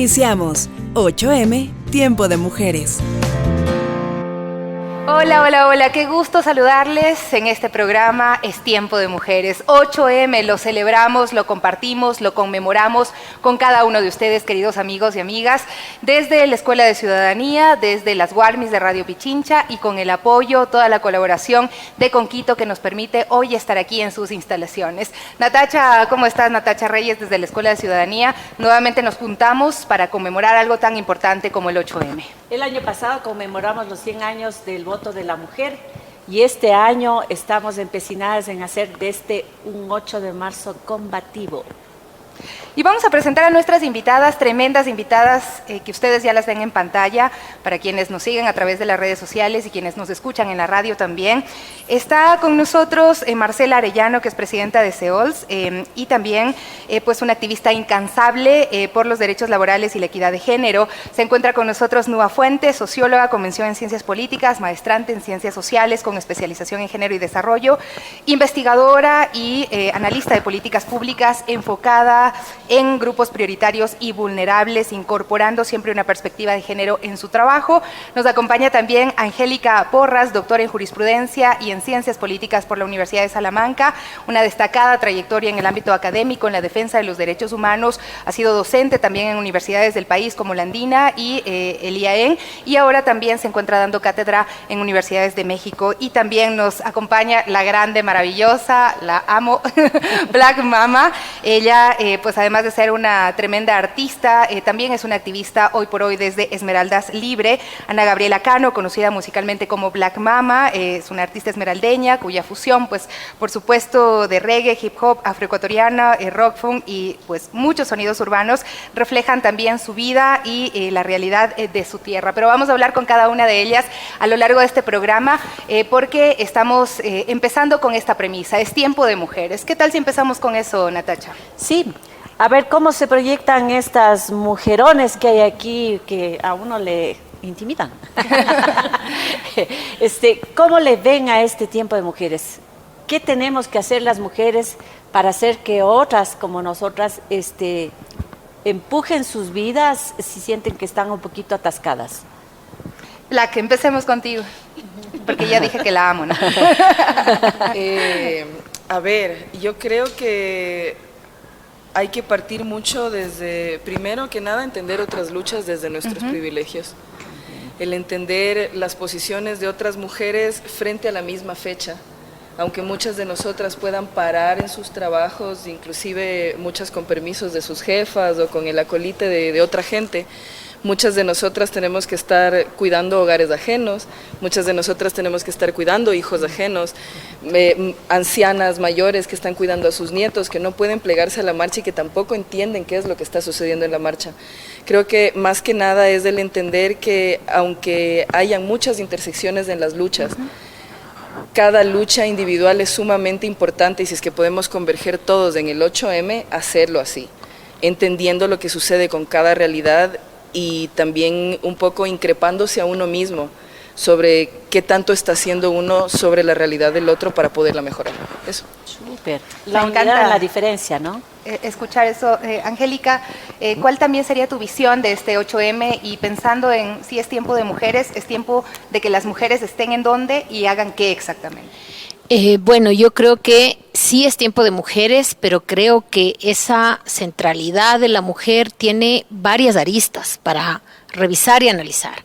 Iniciamos 8M, Tiempo de Mujeres. Hola, hola, hola, qué gusto saludarles en este programa Es Tiempo de Mujeres. 8M, lo celebramos, lo compartimos, lo conmemoramos con cada uno de ustedes, queridos amigos y amigas, desde la Escuela de Ciudadanía, desde las Guarmis de Radio Pichincha y con el apoyo, toda la colaboración de Conquito que nos permite hoy estar aquí en sus instalaciones. Natacha, ¿cómo estás? Natacha Reyes desde la Escuela de Ciudadanía. Nuevamente nos juntamos para conmemorar algo tan importante como el 8M. El año pasado conmemoramos los 100 años del voto de la mujer y este año estamos empecinadas en hacer de este un 8 de marzo combativo. Y vamos a presentar a nuestras invitadas, tremendas invitadas que ustedes ya las ven en pantalla, para quienes nos siguen a través de las redes sociales y quienes nos escuchan en la radio también. Está con nosotros Marcela Arellano, que es presidenta de CEOLS, y también pues una activista incansable por los derechos laborales y la equidad de género. Se encuentra con nosotros Nua Fuentes, socióloga con mención en ciencias políticas, maestrante en ciencias sociales con especialización en género y desarrollo, investigadora y analista de políticas públicas enfocada en grupos prioritarios y vulnerables, incorporando siempre una perspectiva de género en su trabajo. Nos acompaña también Angélica Porras, doctora en jurisprudencia y en ciencias políticas por la Universidad de Salamanca, una destacada trayectoria en el ámbito académico en la defensa de los derechos humanos, ha sido docente también en universidades del país como la Andina y el IAEN, y ahora también se encuentra dando cátedra en universidades de México. Y también nos acompaña la grande, maravillosa, la amo, Black Mama. Ella, pues además de ser una tremenda artista, también es una activista hoy por hoy desde Esmeraldas Libre. Ana Gabriela Cano, conocida musicalmente como Black Mama, es una artista esmeraldeña cuya fusión, pues por supuesto, de reggae, hip hop, afroecuatoriana, rock, funk y pues muchos sonidos urbanos reflejan también su vida y la realidad de su tierra. Pero vamos a hablar con cada una de ellas a lo largo de este programa porque estamos empezando con esta premisa, es tiempo de mujeres. ¿Qué tal si empezamos con eso, Natacha? Sí. A ver cómo se proyectan estas mujerones que hay aquí que a uno le intimidan. ¿Cómo le ven a este tiempo de mujeres? ¿Qué tenemos que hacer las mujeres para hacer que otras como nosotras empujen sus vidas si sienten que están un poquito atascadas? Black, empecemos contigo, porque ya dije que la amo, ¿no? A ver, yo creo que hay que partir mucho desde, primero que nada, entender otras luchas desde nuestros privilegios. El entender las posiciones de otras mujeres frente a la misma fecha. Aunque muchas de nosotras puedan parar en sus trabajos, inclusive muchas con permisos de sus jefas o con el acolite de otra gente, muchas de nosotras tenemos que estar cuidando hogares ajenos, muchas de nosotras tenemos que estar cuidando hijos ajenos, ancianas mayores que están cuidando a sus nietos, que no pueden plegarse a la marcha y que tampoco entienden qué es lo que está sucediendo en la marcha. Creo que más que nada es el entender que aunque hayan muchas intersecciones en las luchas, cada lucha individual es sumamente importante y si es que podemos converger todos en el 8M, hacerlo así, entendiendo lo que sucede con cada realidad y también un poco increpándose a uno mismo sobre qué tanto está haciendo uno sobre la realidad del otro para poderla mejorar. Eso. Súper. La unidad, la diferencia, ¿no? Escuchar eso. Angélica, ¿cuál también sería tu visión de este 8M? Y pensando en si es tiempo de mujeres, es tiempo de que las mujeres estén en dónde y hagan qué exactamente. Bueno, yo creo que sí es tiempo de mujeres, pero creo que esa centralidad de la mujer tiene varias aristas para revisar y analizar.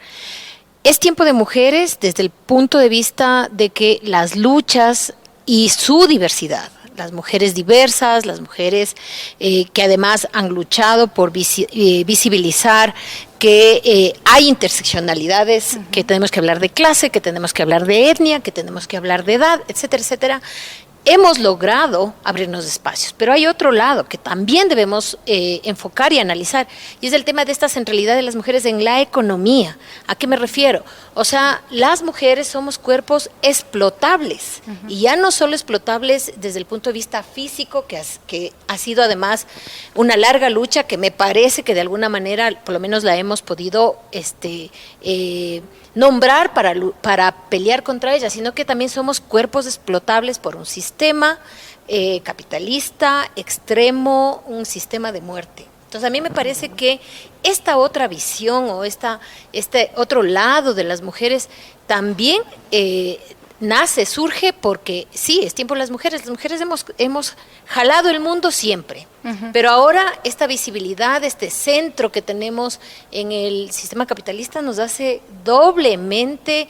Es tiempo de mujeres desde el punto de vista de que las luchas y su diversidad, las mujeres diversas, las mujeres que además han luchado por visibilizar que hay interseccionalidades, que tenemos que hablar de clase, que tenemos que hablar de etnia, que tenemos que hablar de edad, etcétera, etcétera. Hemos logrado abrirnos espacios, pero hay otro lado que también debemos enfocar y analizar, y es el tema de esta centralidad de las mujeres en la economía. ¿A qué me refiero? O sea, las mujeres somos cuerpos explotables, y ya no solo explotables desde el punto de vista físico, que ha sido además una larga lucha que me parece que de alguna manera, por lo menos la hemos podido nombrar para pelear contra ella, sino que también somos cuerpos explotables por un sistema capitalista, extremo, un sistema de muerte. Entonces a mí me parece que esta otra visión o este otro lado de las mujeres también surge porque sí, es tiempo de las mujeres hemos jalado el mundo siempre, pero ahora esta visibilidad, este centro que tenemos en el sistema capitalista nos hace doblemente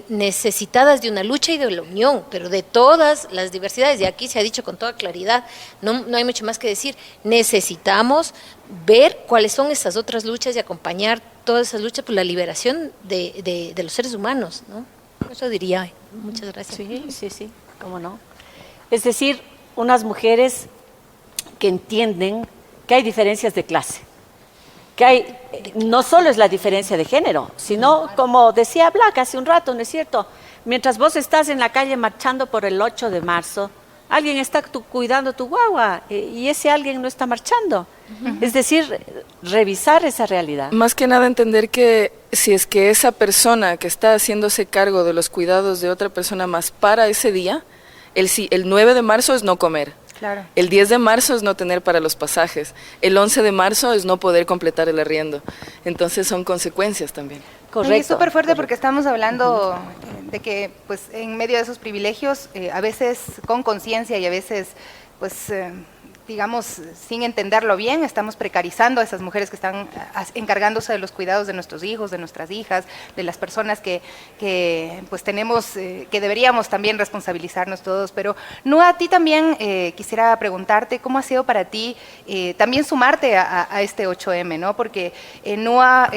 necesitadas de una lucha y de la unión, pero de todas las diversidades, y aquí se ha dicho con toda claridad, no hay mucho más que decir, necesitamos ver cuáles son esas otras luchas y acompañar todas esas luchas por la liberación de los seres humanos, ¿no? Eso diría. Muchas gracias. Sí, cómo no. Es decir, unas mujeres que entienden que hay diferencias de clase, que no solo es la diferencia de género, sino, como decía Black hace un rato, ¿no es cierto? Mientras vos estás en la calle marchando por el 8 de marzo, alguien está cuidando tu guagua y ese alguien no está marchando. Es decir, revisar esa realidad. Más que nada entender que si es que esa persona que está haciéndose cargo de los cuidados de otra persona más para ese día, el 9 de marzo es no comer. Claro. El 10 de marzo es no tener para los pasajes. El 11 de marzo es no poder completar el arriendo. Entonces son consecuencias también. Correcto. Y es súper fuerte porque estamos hablando de que pues en medio de esos privilegios, a veces con conciencia y a veces pues digamos, sin entenderlo bien, estamos precarizando a esas mujeres que están encargándose de los cuidados de nuestros hijos, de nuestras hijas, de las personas que pues tenemos, que deberíamos también responsabilizarnos todos. Pero Nua, a ti también quisiera preguntarte cómo ha sido para ti también sumarte a este 8M, ¿no? Porque Nua,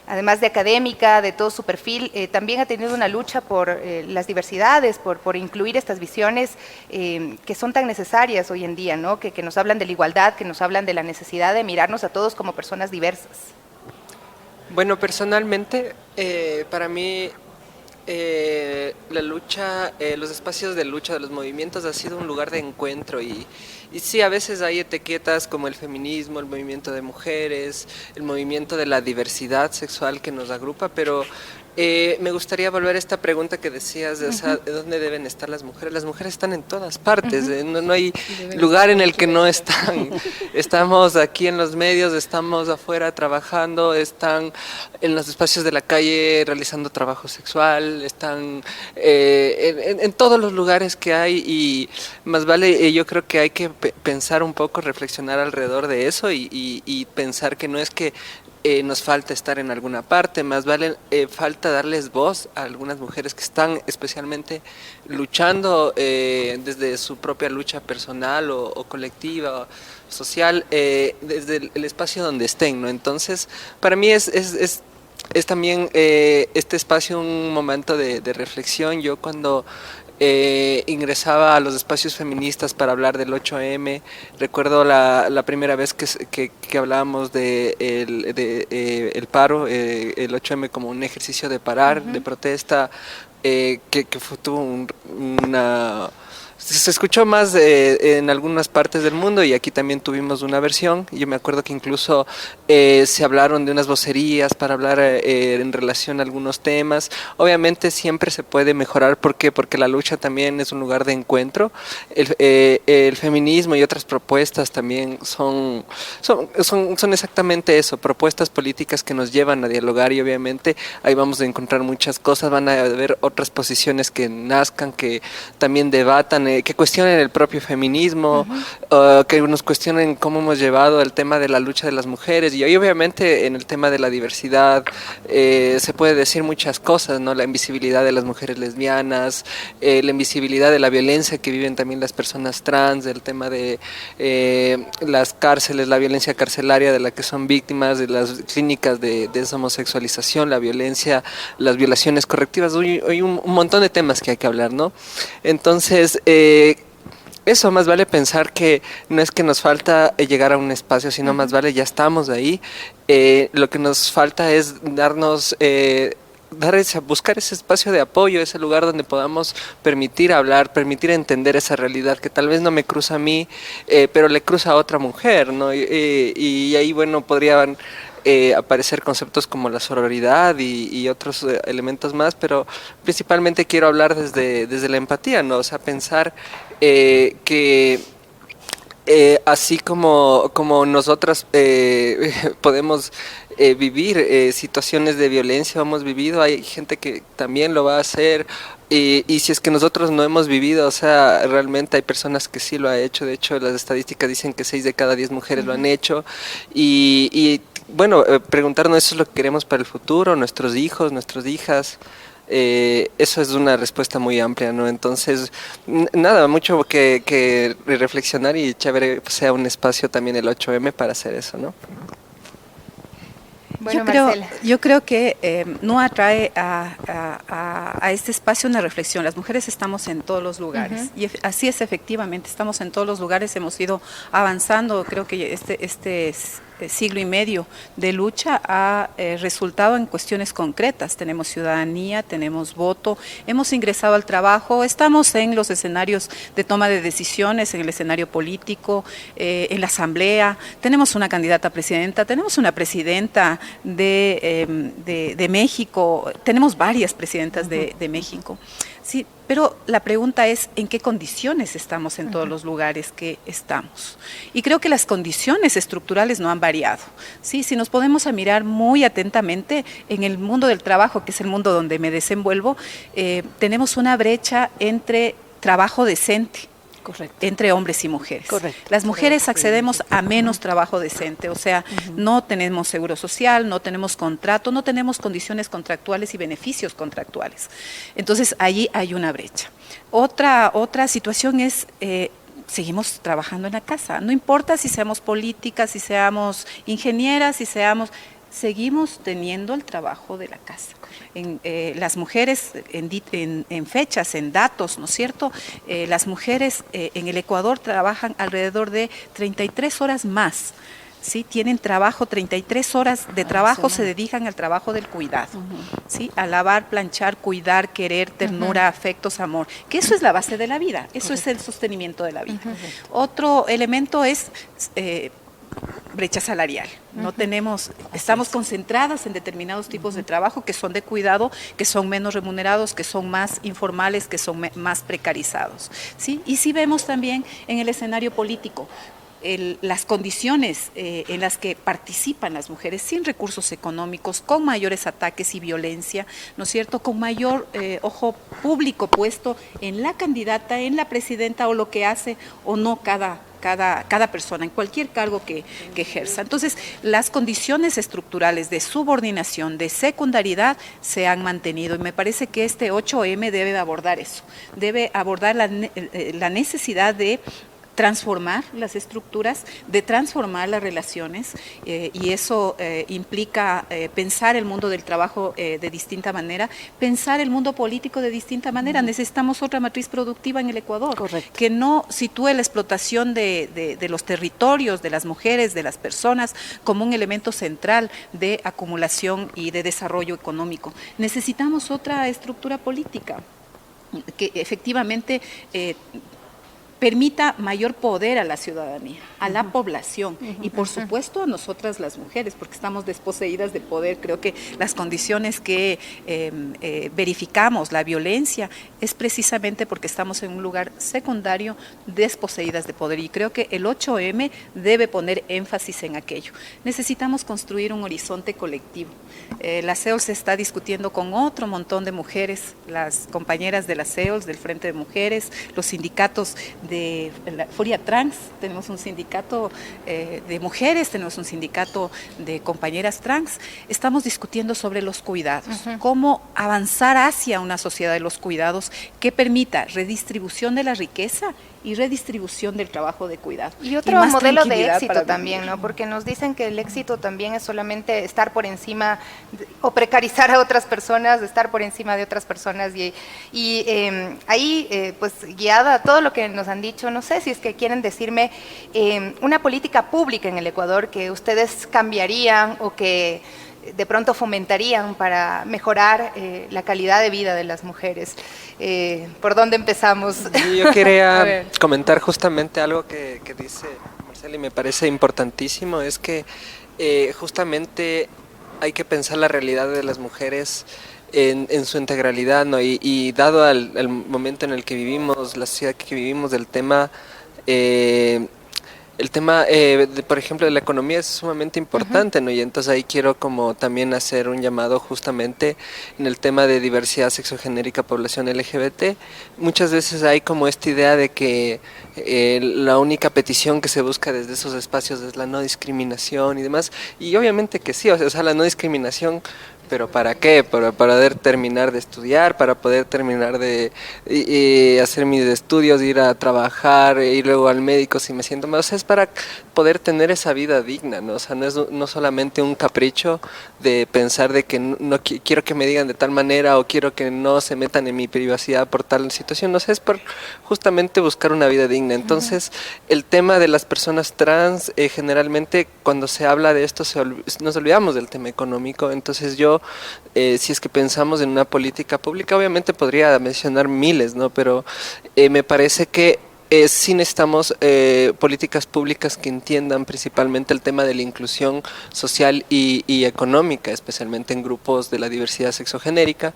además de académica, de todo su perfil, también ha tenido una lucha por las diversidades, por incluir estas visiones que son tan necesarias hoy en día, ¿no? Que nos hablan de la igualdad, que nos hablan de la necesidad de mirarnos a todos como personas diversas. Bueno, personalmente, para mí, la lucha, los espacios de lucha de los movimientos ha sido un lugar de encuentro y sí, a veces hay etiquetas como el feminismo, el movimiento de mujeres, el movimiento de la diversidad sexual que nos agrupa, pero me gustaría volver a esta pregunta que decías de dónde deben estar las mujeres. Las mujeres están en todas partes, no hay lugar en el que no están. Estamos aquí en los medios, estamos afuera trabajando, están en los espacios de la calle realizando trabajo sexual, están en todos los lugares que hay y más vale, yo creo que hay que pensar un poco, reflexionar alrededor de eso y pensar que no es que nos falta estar en alguna parte, más vale falta darles voz a algunas mujeres que están especialmente luchando desde su propia lucha personal o colectiva, o social, desde el espacio donde estén, ¿no? Entonces, para mí es también este espacio un momento de reflexión. Yo cuando ingresaba a los espacios feministas para hablar del 8M. Recuerdo la primera vez que hablábamos de el paro, el 8M como un ejercicio de parar, de protesta, tuvo una... Se escuchó más en algunas partes del mundo y aquí también tuvimos una versión. Yo me acuerdo que incluso se hablaron de unas vocerías para hablar en relación a algunos temas. Obviamente siempre se puede mejorar. ¿Por qué? Porque la lucha también es un lugar de encuentro. El feminismo y otras propuestas también son exactamente eso, propuestas políticas que nos llevan a dialogar y obviamente ahí vamos a encontrar muchas cosas. Van a haber otras posiciones que nazcan, que también debatan, que cuestionen el propio feminismo, que nos cuestionen cómo hemos llevado el tema de la lucha de las mujeres y obviamente en el tema de la diversidad se puede decir muchas cosas, ¿no? La invisibilidad de las mujeres lesbianas, la invisibilidad de la violencia que viven también las personas trans, el tema de las cárceles, la violencia carcelaria de la que son víctimas, de las clínicas de homosexualización, la violencia, las violaciones correctivas. Hay un montón de temas que hay que hablar, ¿no? Entonces, eso, más vale pensar que no es que nos falta llegar a un espacio, sino más vale ya estamos ahí. Lo que nos falta es buscar ese espacio de apoyo, ese lugar donde podamos permitir hablar, permitir entender esa realidad que tal vez no me cruza a mí, pero le cruza a otra mujer, ¿no? Y ahí, bueno, podrían aparecer conceptos como la sororidad y otros elementos más, pero principalmente quiero hablar desde la empatía, ¿no? O sea, pensar que así como nosotras podemos vivir situaciones de violencia, hemos vivido, hay gente que también lo va a hacer. Y si es que nosotros no hemos vivido, o sea, realmente hay personas que sí lo han hecho. De hecho, las estadísticas dicen que 6 de cada 10 mujeres lo han hecho. Bueno, preguntarnos eso es lo que queremos para el futuro, nuestros hijos, nuestras hijas. Eso es una respuesta muy amplia, ¿no? Entonces, nada, mucho que reflexionar y chévere sea un espacio también el 8M para hacer eso, ¿no? Bueno, yo creo que no atrae a este espacio una reflexión. Las mujeres estamos en todos los lugares y así es, efectivamente, estamos en todos los lugares, hemos ido avanzando. Creo que este siglo y medio de lucha ha resultado en cuestiones concretas. Tenemos ciudadanía, tenemos voto, hemos ingresado al trabajo, estamos en los escenarios de toma de decisiones, en el escenario político, en la asamblea, tenemos una candidata a presidenta, tenemos una presidenta de México, tenemos varias presidentas de México. Sí, pero la pregunta es, ¿en qué condiciones estamos en todos los lugares que estamos? Y creo que las condiciones estructurales no han variado. Sí, si nos podemos a mirar muy atentamente en el mundo del trabajo, que es el mundo donde me desenvuelvo, tenemos una brecha entre trabajo decente, correcto, entre hombres y mujeres. Correcto. Las mujeres accedemos a menos trabajo decente, o sea, no tenemos seguro social, no tenemos contrato, no tenemos condiciones contractuales y beneficios contractuales. Entonces, allí hay una brecha. Otra situación es seguimos trabajando en la casa. No importa si seamos políticas, si seamos ingenieras, seguimos teniendo el trabajo de la casa. Las mujeres, en fechas, en datos, ¿no es cierto? Las mujeres en el Ecuador trabajan alrededor de 33 horas más. ¿Sí? Tienen trabajo, 33 horas de trabajo se dedican al trabajo del cuidado, ¿sí? A lavar, planchar, cuidar, querer, ternura, afectos, amor, que eso es la base de la vida, eso es el sostenimiento de la vida. Otro elemento es brecha salarial. No tenemos, estamos concentradas en determinados tipos de trabajo que son de cuidado, que son menos remunerados, que son más informales, que son más precarizados, ¿sí? Y si vemos también en el escenario político, las condiciones en las que participan las mujeres sin recursos económicos, con mayores ataques y violencia, ¿no es cierto?, con mayor ojo público puesto en la candidata, en la presidenta o lo que hace o no cada persona, en cualquier cargo que ejerza. Entonces, las condiciones estructurales de subordinación, de secundariedad, se han mantenido y me parece que este 8M debe abordar eso, debe abordar la necesidad de transformar las estructuras, de transformar las relaciones y eso implica pensar el mundo del trabajo de distinta manera, pensar el mundo político de distinta manera. Necesitamos otra matriz productiva en el Ecuador, correcto, que no sitúe la explotación de los territorios, de las mujeres, de las personas, como un elemento central de acumulación y de desarrollo económico. Necesitamos otra estructura política que efectivamente permita mayor poder a la ciudadanía, a la población y por supuesto a nosotras las mujeres, porque estamos desposeídas de poder. Creo que las condiciones que verificamos, la violencia, es precisamente porque estamos en un lugar secundario desposeídas de poder y creo que el 8M debe poner énfasis en aquello. Necesitamos construir un horizonte colectivo. La CEOL se está discutiendo con otro montón de mujeres, las compañeras de la CEOL, del Frente de Mujeres, los sindicatos de la Furia Trans, tenemos un sindicato de mujeres, tenemos un sindicato de compañeras trans, estamos discutiendo sobre los cuidados, cómo avanzar hacia una sociedad de los cuidados que permita redistribución de la riqueza y redistribución del trabajo de cuidado. Y otro modelo de éxito también, ¿no? Porque nos dicen que el éxito también es solamente estar por encima o precarizar a otras personas, estar por encima de otras personas y ahí pues guiada a todo lo que nos han dicho, no sé si es que quieren decirme una política pública en el Ecuador que ustedes cambiarían o que de pronto fomentarían para mejorar la calidad de vida de las mujeres. ¿Por dónde empezamos? Yo quería comentar justamente algo que dice Marcela y me parece importantísimo, es que justamente hay que pensar la realidad de las mujeres en su integralidad, ¿no? Y dado el momento en el que vivimos, la sociedad que vivimos, del tema el tema, por ejemplo, de la economía es sumamente importante, ¿no? Y entonces ahí quiero como también hacer un llamado justamente en el tema de diversidad sexogenérica, población LGBT. Muchas veces hay como esta idea de que la única petición que se busca desde esos espacios es la no discriminación y demás, y obviamente que sí, o sea, la no discriminación, pero ¿para qué? Para poder terminar de estudiar, para poder terminar de hacer mis estudios, ir a trabajar, ir luego al médico si me siento mal. O sea, es para poder tener esa vida digna, ¿no? O sea, no es no solamente un capricho de pensar de que no quiero que me digan de tal manera o quiero que no se metan en mi privacidad por tal situación. No sé, es por justamente buscar una vida digna. Entonces, el tema de las personas trans, generalmente cuando se habla de esto nos olvidamos del tema económico. Entonces yo, si es que pensamos en una política pública, obviamente podría mencionar miles, ¿no? Pero me parece que sí necesitamos políticas públicas que entiendan principalmente el tema de la inclusión social y económica, especialmente en grupos de la diversidad sexogenérica.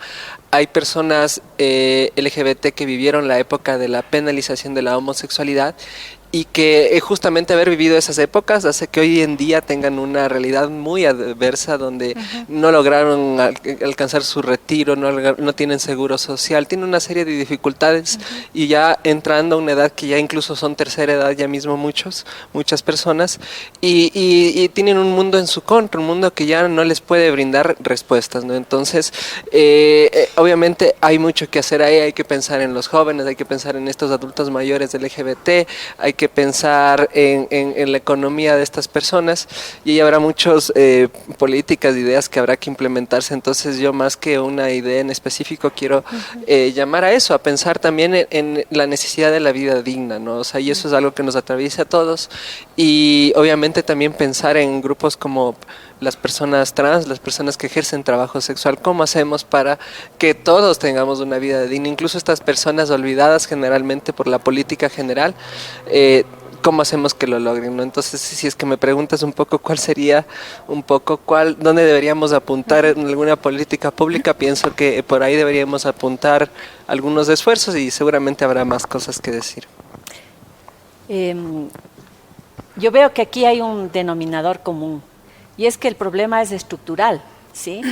Hay personas LGBT que vivieron la época de la penalización de la homosexualidad y que justamente haber vivido esas épocas hace que hoy en día tengan una realidad muy adversa donde no lograron alcanzar su retiro, no tienen seguro social, tienen una serie de dificultades y ya entrando a una edad que ya incluso son tercera edad ya mismo muchas personas y tienen un mundo en su contra, un mundo que ya no les puede brindar respuestas, ¿no? Entonces, obviamente hay mucho que hacer ahí, hay que pensar en los jóvenes, hay que pensar en estos adultos mayores LGBT, hay que pensar en la economía de estas personas y habrá muchas políticas, ideas que habrá que implementarse. Entonces yo más que una idea en específico quiero llamar a eso, a pensar también en la necesidad de la vida digna, ¿no? O sea, y eso es algo que nos atraviesa a todos y obviamente también pensar en grupos como las personas trans, las personas que ejercen trabajo sexual, ¿cómo hacemos para que todos tengamos una vida digna? Incluso estas personas olvidadas generalmente por la política general, ¿cómo hacemos que lo logren, ¿no? Entonces, si es que me preguntas un poco cuál sería, dónde deberíamos apuntar en alguna política pública, pienso que por ahí deberíamos apuntar algunos esfuerzos y seguramente habrá más cosas que decir. Yo veo que aquí hay un denominador común. Y es que el problema es estructural, ¿sí?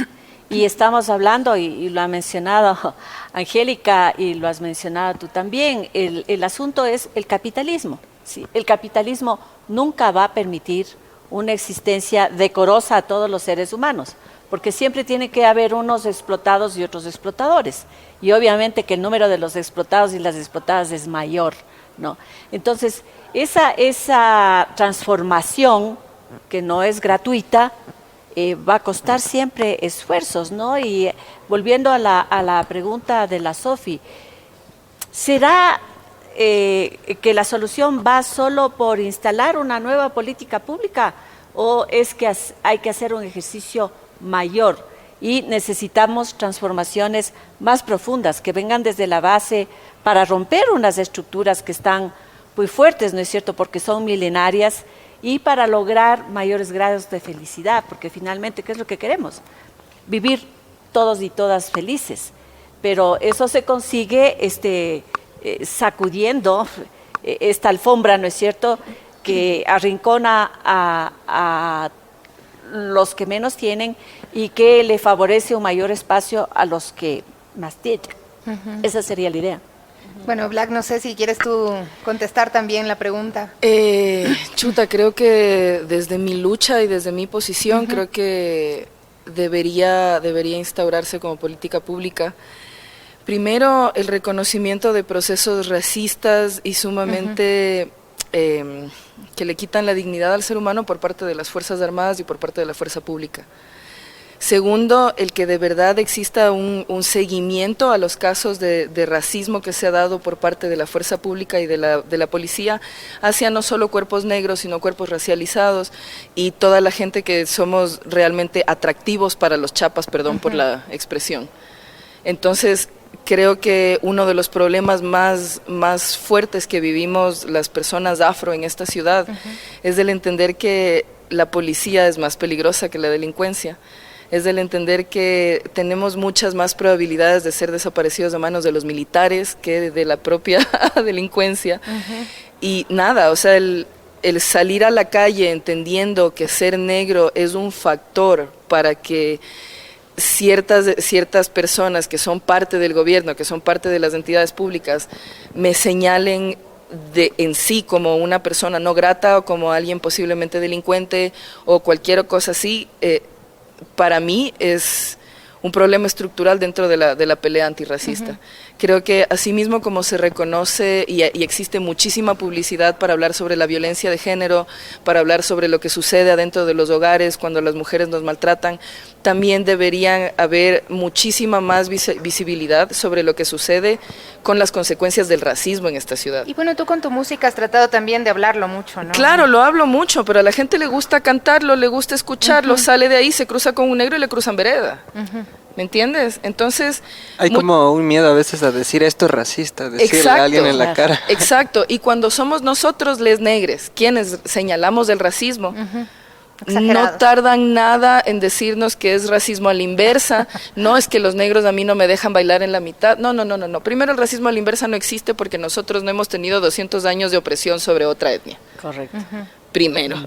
Y estamos hablando, y lo ha mencionado Angélica y lo has mencionado tú también, el asunto es el capitalismo, ¿sí? El capitalismo nunca va a permitir una existencia decorosa a todos los seres humanos, porque siempre tiene que haber unos explotados y otros explotadores. Y obviamente que el número de los explotados y las explotadas es mayor, ¿no? Entonces, esa transformación que no es gratuita, va a costar siempre esfuerzos, ¿no? Y volviendo a la pregunta de la Sofi, ¿será que la solución va solo por instalar una nueva política pública o es que hay que hacer un ejercicio mayor y necesitamos transformaciones más profundas que vengan desde la base para romper unas estructuras que están muy fuertes, ¿no es cierto?, porque son milenarias, y para lograr mayores grados de felicidad, porque finalmente, ¿qué es lo que queremos? Vivir todos y todas felices, pero eso se consigue sacudiendo esta alfombra, ¿no es cierto?, que arrincona a los que menos tienen y que le favorece un mayor espacio a los que más tienen. Esa sería la idea. Bueno, Black, no sé si quieres tú contestar también la pregunta. Creo que desde mi lucha y desde mi posición, creo que debería instaurarse como política pública. Primero, el reconocimiento de procesos racistas y sumamente que le quitan la dignidad al ser humano por parte de las Fuerzas Armadas y por parte de la fuerza pública. Segundo, el que de verdad exista un seguimiento a los casos de racismo que se ha dado por parte de la fuerza pública y de la policía hacia no solo cuerpos negros, sino cuerpos racializados y toda la gente que somos realmente atractivos para los chapas, perdón por la expresión. Entonces, creo que uno de los problemas más fuertes que vivimos las personas afro en esta ciudad es el entender que la policía es más peligrosa que la delincuencia. Es del entender que tenemos muchas más probabilidades de ser desaparecidos de manos de los militares que de la propia delincuencia. Y nada, o sea, el salir a la calle entendiendo que ser negro es un factor para que ciertas personas que son parte del gobierno, que son parte de las entidades públicas, me señalen en sí como una persona no grata o como alguien posiblemente delincuente o cualquier cosa así, para mí es un problema estructural dentro de la pelea antirracista. Creo que asimismo como se reconoce y existe muchísima publicidad para hablar sobre la violencia de género, para hablar sobre lo que sucede adentro de los hogares cuando las mujeres nos maltratan, también deberían haber muchísima más visibilidad sobre lo que sucede con las consecuencias del racismo en esta ciudad. Y bueno, tú con tu música has tratado también de hablarlo mucho, ¿no? Claro, lo hablo mucho, pero a la gente le gusta cantarlo, le gusta escucharlo, sale de ahí, se cruza con un negro y le cruzan vereda. ¿Me entiendes? Entonces... Hay como un miedo a veces a decir esto es racista, decirle a alguien en la cara. Exacto, y cuando somos nosotros les negres quienes señalamos el racismo, no tardan nada en decirnos que es racismo a la inversa, no es que los negros a mí no me dejan bailar en la mitad, no. Primero, el racismo a la inversa no existe porque nosotros no hemos tenido 200 años de opresión sobre otra etnia. Correcto. Primero.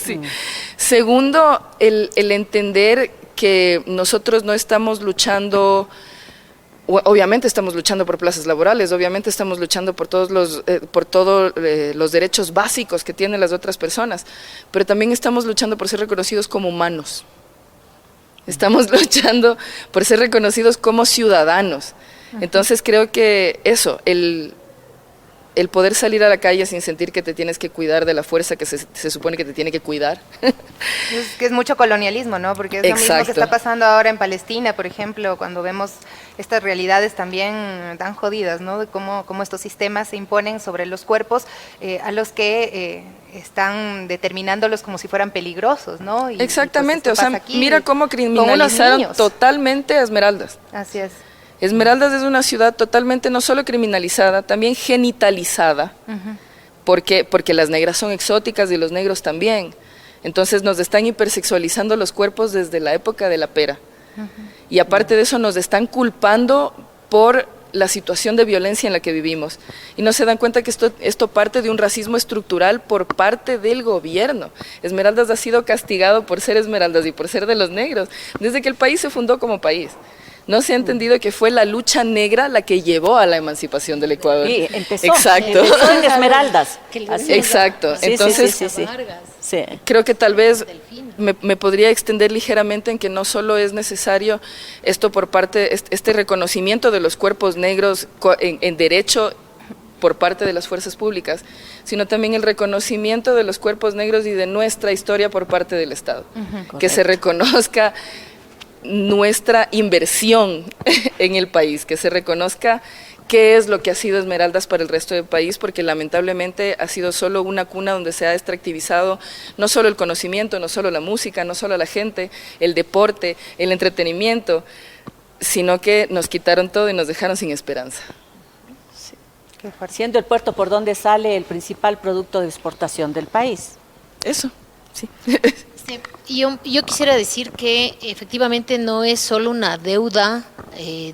Sí. Segundo, el entender que nosotros no estamos luchando, obviamente estamos luchando por plazas laborales, obviamente estamos luchando por todos los derechos básicos que tienen las otras personas, pero también estamos luchando por ser reconocidos como humanos. Estamos luchando por ser reconocidos como ciudadanos. Entonces creo que eso, el poder salir a la calle sin sentir que te tienes que cuidar de la fuerza que se supone que te tiene que cuidar. Es que es mucho colonialismo, ¿no? Porque es lo mismo que está pasando ahora en Palestina, por ejemplo, cuando vemos estas realidades también tan jodidas, ¿no? De cómo estos sistemas se imponen sobre los cuerpos a los que están determinándolos como si fueran peligrosos, ¿no? Exactamente, o sea, mira cómo criminalizaron totalmente a Esmeraldas. Así es. Esmeraldas es una ciudad totalmente no solo criminalizada, también genitalizada, porque las negras son exóticas y los negros también. Entonces nos están hipersexualizando los cuerpos desde la época de la pera. Y aparte de eso nos están culpando por la situación de violencia en la que vivimos. Y no se dan cuenta que esto parte de un racismo estructural por parte del gobierno. Esmeraldas ha sido castigado por ser Esmeraldas y por ser de los negros, desde que el país se fundó como país. No se ha entendido que fue la lucha negra la que llevó a la emancipación del Ecuador. Sí, empezó. Exacto. Empezó en Esmeraldas. Exacto. Sí, entonces, sí. creo que tal vez me podría extender ligeramente en que no solo es necesario esto por parte, este reconocimiento de los cuerpos negros en derecho por parte de las fuerzas públicas, sino también el reconocimiento de los cuerpos negros y de nuestra historia por parte del Estado. Que se reconozca nuestra inversión en el país, que se reconozca qué es lo que ha sido Esmeraldas para el resto del país, porque lamentablemente ha sido solo una cuna donde se ha extractivizado no solo el conocimiento, no solo la música, no solo la gente, el deporte, el entretenimiento, sino que nos quitaron todo y nos dejaron sin esperanza. Siendo el puerto por donde sale el principal producto de exportación del país. Eso, sí. Yo quisiera decir que efectivamente no es solo una deuda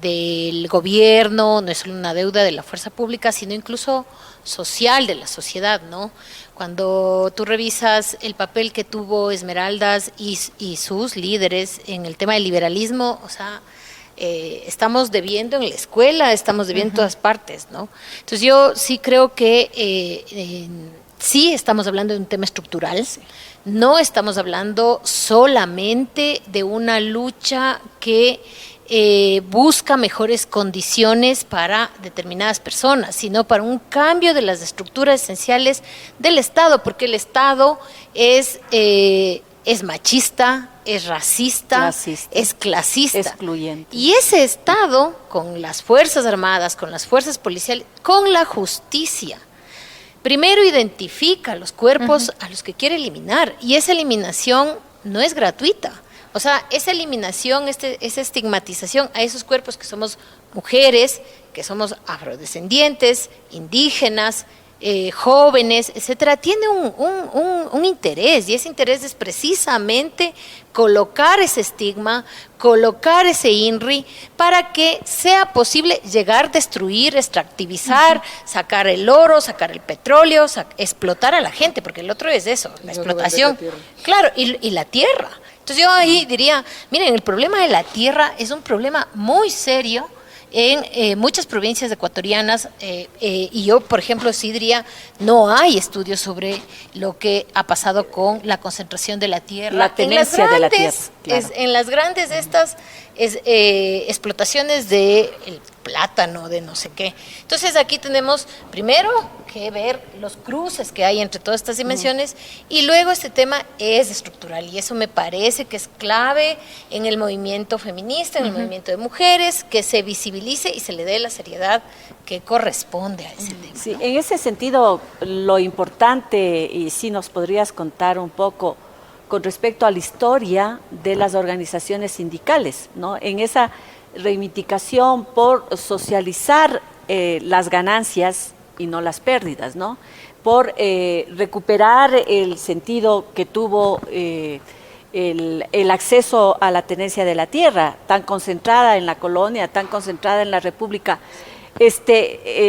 del gobierno, no es solo una deuda de la fuerza pública, sino incluso social de la sociedad, ¿no? Cuando tú revisas el papel que tuvo Esmeraldas y sus líderes en el tema del liberalismo, o sea, estamos debiendo en la escuela, estamos debiendo en todas partes, ¿no? Entonces yo sí creo que sí estamos hablando de un tema estructural. No estamos hablando solamente de una lucha que busca mejores condiciones para determinadas personas, sino para un cambio de las estructuras esenciales del Estado, porque el Estado es machista, es racista, es clasista. Excluyente. Y ese Estado, con las Fuerzas Armadas, con las fuerzas policiales, con la justicia, primero identifica los cuerpos a los que quiere eliminar, y esa eliminación no es gratuita. O sea, esa eliminación, esa estigmatización a esos cuerpos que somos mujeres, que somos afrodescendientes, indígenas, jóvenes, etcétera, tiene un interés, y ese interés es precisamente colocar ese estigma, colocar ese INRI para que sea posible llegar, destruir, extractivizar, sacar el oro, sacar el petróleo, explotar a la gente, porque el otro es eso, la explotación. Claro, y la tierra. Entonces yo ahí diría, miren, el problema de la tierra es un problema muy serio en muchas provincias ecuatorianas, y yo, por ejemplo, sí diría, no hay estudios sobre lo que ha pasado con la concentración de la tierra. La tenencia de la tierra. Claro. En las grandes estas explotaciones de el plátano, de no sé qué. Entonces aquí tenemos primero que ver los cruces que hay entre todas estas dimensiones, y luego este tema es estructural, y eso me parece que es clave en el movimiento feminista, en el movimiento de mujeres, que se visibilice y se le dé la seriedad que corresponde a ese tema. Sí, ¿no? En ese sentido, lo importante, y si nos podrías contar un poco con respecto a la historia de las organizaciones sindicales, ¿no? En esa reivindicación por socializar las ganancias y no las pérdidas, ¿no? Por recuperar el sentido que tuvo el acceso a la tenencia de la tierra, tan concentrada en la colonia, tan concentrada en la República,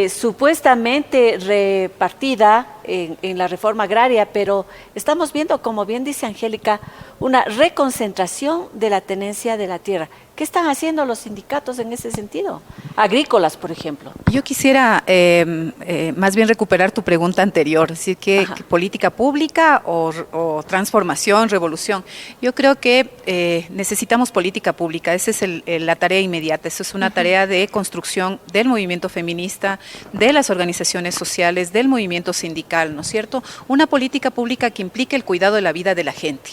supuestamente repartida en la reforma agraria, pero estamos viendo, como bien dice Angélica, una reconcentración de la tenencia de la tierra. ¿Qué están haciendo los sindicatos en ese sentido? Agrícolas, por ejemplo. Yo quisiera más bien recuperar tu pregunta anterior, es decir, ¿qué política pública o transformación, revolución? Yo creo que necesitamos política pública, esa es la tarea inmediata, esa es una tarea de construcción del movimiento feminista, de las organizaciones sociales, del movimiento sindical, ¿no es cierto? Una política pública que implique el cuidado de la vida de la gente,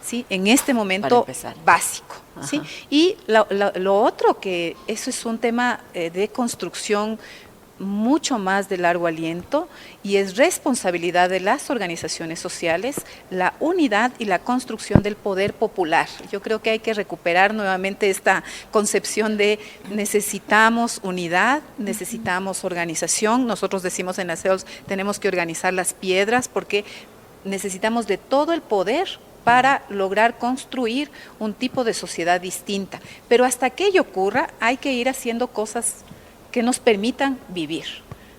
¿sí? En este momento básico. ¿Sí? Y lo otro, que eso es un tema de construcción mucho más de largo aliento, y es responsabilidad de las organizaciones sociales la unidad y la construcción del poder popular. Yo creo que hay que recuperar nuevamente esta concepción de necesitamos unidad, necesitamos organización. Nosotros decimos en la CEOLS, tenemos que organizar las piedras porque necesitamos de todo el poder para lograr construir un tipo de sociedad distinta. Pero hasta que ello ocurra, hay que ir haciendo cosas que nos permitan vivir,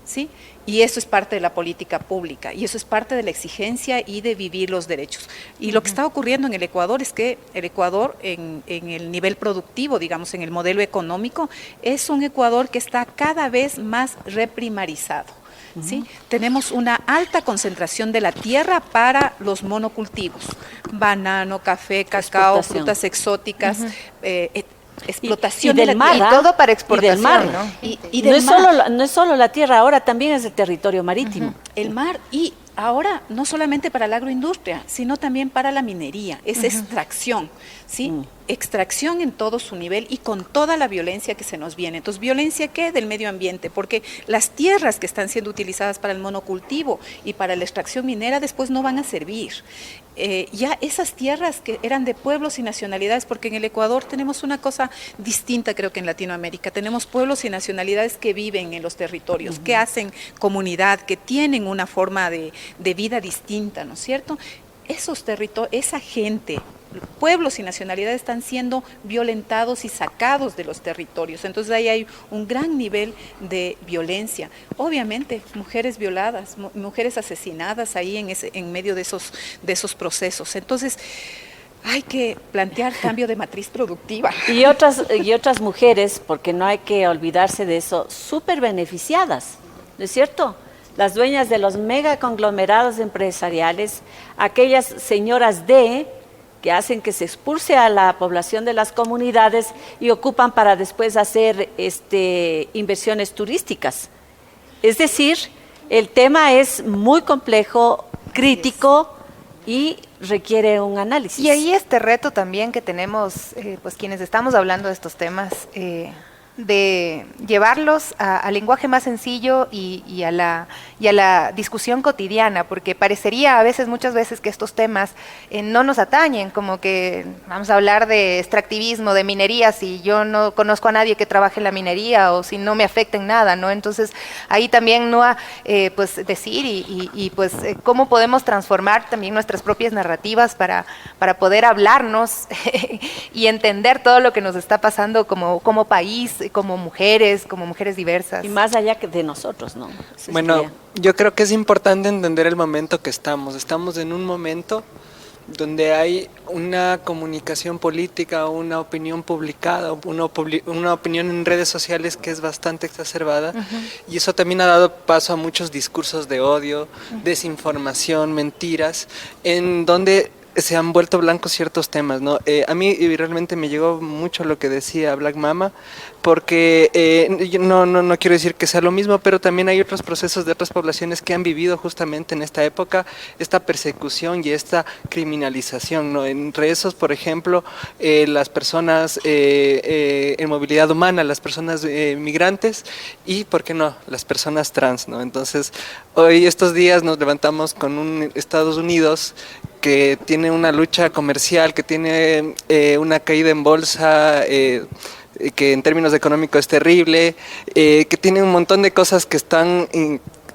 ¿sí? Y eso es parte de la política pública, y eso es parte de la exigencia y de vivir los derechos. Y lo que está ocurriendo en el Ecuador es que el Ecuador, en el nivel productivo, digamos, en el modelo económico, es un Ecuador que está cada vez más reprimarizado. ¿Sí? Tenemos una alta concentración de la tierra para los monocultivos, banano, café, cacao, frutas exóticas, explotación del de la mar, tierra. Y todo para exportación, y del mar, ¿no? Y del mar. No es solo la tierra, ahora también es el territorio marítimo. El mar, y ahora no solamente para la agroindustria, sino también para la minería, es extracción, ¿sí? Extracción en todo su nivel y con toda la violencia que se nos viene. Entonces, ¿violencia qué? Del medio ambiente, porque las tierras que están siendo utilizadas para el monocultivo y para la extracción minera después no van a servir. Ya esas tierras que eran de pueblos y nacionalidades, porque en el Ecuador tenemos una cosa distinta, creo que en Latinoamérica, tenemos pueblos y nacionalidades que viven en los territorios, que hacen comunidad, que tienen una forma de vida distinta, ¿no es cierto? Esos territorios, esa gente, pueblos y nacionalidades están siendo violentados y sacados de los territorios. Entonces ahí hay un gran nivel de violencia. Obviamente, mujeres violadas, mujeres asesinadas ahí en medio de esos procesos. Entonces, hay que plantear cambio de matriz productiva. Y otras mujeres, porque no hay que olvidarse de eso, súper beneficiadas, ¿no es cierto? Las dueñas de los mega conglomerados empresariales, aquellas señoras que hacen que se expulse a la población de las comunidades y ocupan para después hacer inversiones turísticas. Es decir, el tema es muy complejo, crítico y requiere un análisis. Y ahí este reto también que tenemos, pues quienes estamos hablando de estos temas, de llevarlos al lenguaje más sencillo y a la discusión cotidiana, porque parecería muchas veces que estos temas no nos atañen, como que vamos a hablar de extractivismo, de minería, si yo no conozco a nadie que trabaje en la minería o si no me afecta en nada, ¿no? Entonces ahí también Nua, pues decir pues cómo podemos transformar también nuestras propias narrativas para poder hablarnos y entender todo lo que nos está pasando como país, como mujeres diversas. Y más allá que de nosotros, ¿no? Bueno, yo creo que es importante entender el momento que estamos. Estamos en un momento donde hay una comunicación política, una opinión publicada, una opinión en redes sociales que es bastante exacerbada, y eso también ha dado paso a muchos discursos de odio, desinformación, mentiras, en donde se han vuelto blancos ciertos temas, ¿no? A mí realmente me llegó mucho lo que decía Black Mama, porque yo no quiero decir que sea lo mismo, pero también hay otros procesos de otras poblaciones que han vivido justamente en esta época esta persecución y esta criminalización, ¿no? Entre esos, por ejemplo, las personas en movilidad humana, las personas migrantes y, ¿por qué no?, las personas trans, ¿no? Entonces, hoy estos días nos levantamos con un Estados Unidos que tiene una lucha comercial, que tiene una caída en bolsa, que en términos económicos es terrible, que tiene un montón de cosas que están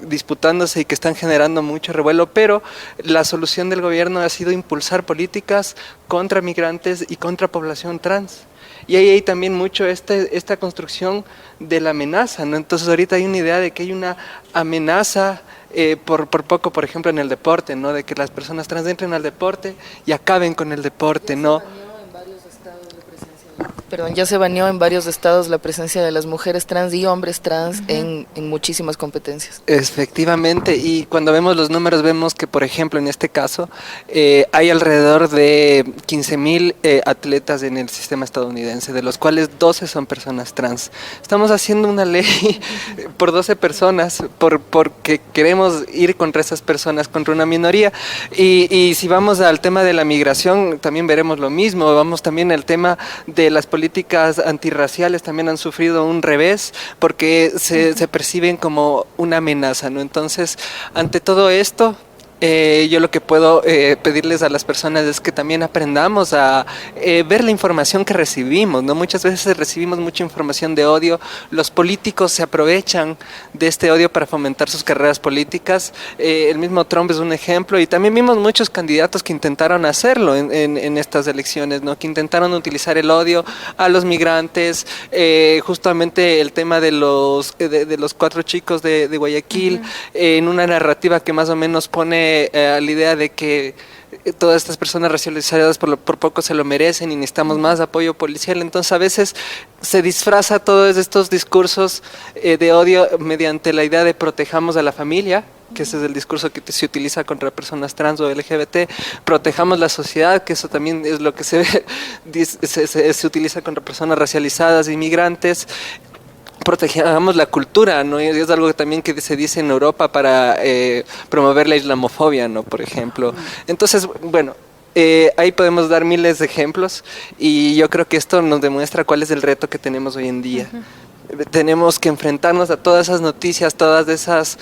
disputándose y que están generando mucho revuelo, pero la solución del gobierno ha sido impulsar políticas contra migrantes y contra población trans. Y ahí hay también mucho esta construcción de la amenaza, ¿no? Entonces ahorita hay una idea de que hay una amenaza por poco, por ejemplo, en el deporte, ¿no? De que las personas trans entren al deporte y acaben con el deporte, ¿no? Ya se baneó en varios estados la presencia de las mujeres trans y hombres trans en muchísimas competencias. Efectivamente, y cuando vemos los números vemos que, por ejemplo, en este caso, hay alrededor de 15,000 atletas en el sistema estadounidense, de los cuales 12 son personas trans. Estamos haciendo una ley por 12 personas, porque queremos ir contra esas personas, contra una minoría. Y si vamos al tema de la migración, también veremos lo mismo. Vamos también al tema de las políticas antirraciales, también han sufrido un revés porque se perciben como una amenaza, ¿no? Entonces, ante todo esto, yo lo que puedo pedirles a las personas es que también aprendamos a ver la información que recibimos, ¿no? Muchas veces recibimos mucha información de odio, los políticos se aprovechan de este odio para fomentar sus carreras políticas, el mismo Trump es un ejemplo, y también vimos muchos candidatos que intentaron hacerlo en estas elecciones, ¿no? Que intentaron utilizar el odio a los migrantes, justamente el tema de los 4 chicos de Guayaquil, en una narrativa que más o menos pone a la idea de que todas estas personas racializadas por poco se lo merecen y necesitamos más apoyo policial. Entonces a veces se disfraza todos estos discursos de odio mediante la idea de protejamos a la familia, que ese es el discurso que se utiliza contra personas trans o LGBT, protejamos la sociedad, que eso también es lo que se utiliza contra personas racializadas, inmigrantes, protegamos la cultura, ¿no? Y es algo también que se dice en Europa para promover la islamofobia, ¿no? Por ejemplo. Entonces, bueno, ahí podemos dar miles de ejemplos y yo creo que esto nos demuestra cuál es el reto que tenemos hoy en día. Tenemos que enfrentarnos a todas esas noticias, todas esas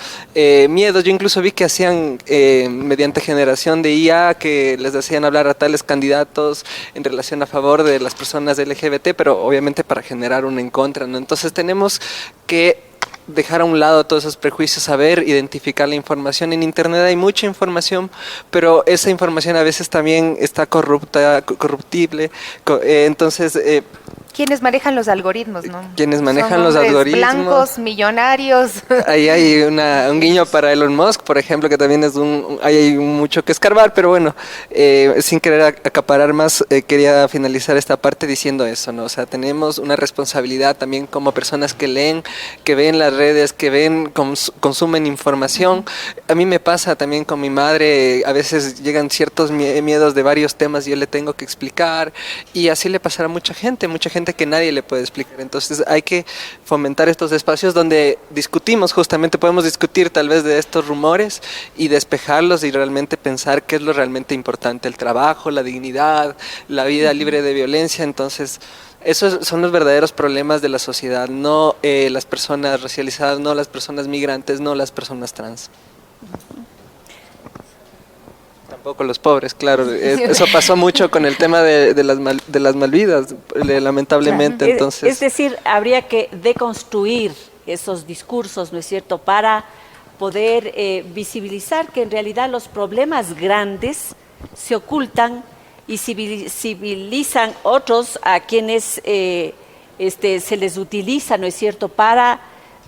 miedos. Yo incluso vi que hacían mediante generación de IA, que les hacían hablar a tales candidatos en relación a favor de las personas LGBT, pero obviamente para generar una en contra, ¿no? Entonces tenemos que dejar a un lado todos esos prejuicios, saber identificar la información. En internet hay mucha información, pero esa información a veces también está corruptible, entonces Quienes manejan los algoritmos, ¿no? Quienes manejan Son los hombres algoritmos. blancos, millonarios. Ahí hay un guiño para Elon Musk, por ejemplo, que también es hay mucho que escarbar, pero bueno, sin querer acaparar más, quería finalizar esta parte diciendo eso, ¿no? O sea, tenemos una responsabilidad también como personas que leen, que ven las redes, que ven, consumen información. A mí me pasa también con mi madre, a veces llegan ciertos miedos de varios temas y yo le tengo que explicar, y así le pasará a mucha gente que nadie le puede explicar. Entonces hay que fomentar estos espacios donde discutimos, justamente podemos discutir tal vez de estos rumores y despejarlos y realmente pensar qué es lo realmente importante, el trabajo, la dignidad, la vida libre de violencia. Entonces Esos son los verdaderos problemas de la sociedad, no las personas racializadas, no las personas migrantes, no las personas trans. Tampoco los pobres, claro. Eso pasó mucho con el tema de las Malvidas, lamentablemente. Claro. Entonces, es decir, habría que deconstruir esos discursos, ¿no es cierto?, para poder visibilizar que en realidad los problemas grandes se ocultan y civilizan otros a quienes se les utiliza, ¿no es cierto?, para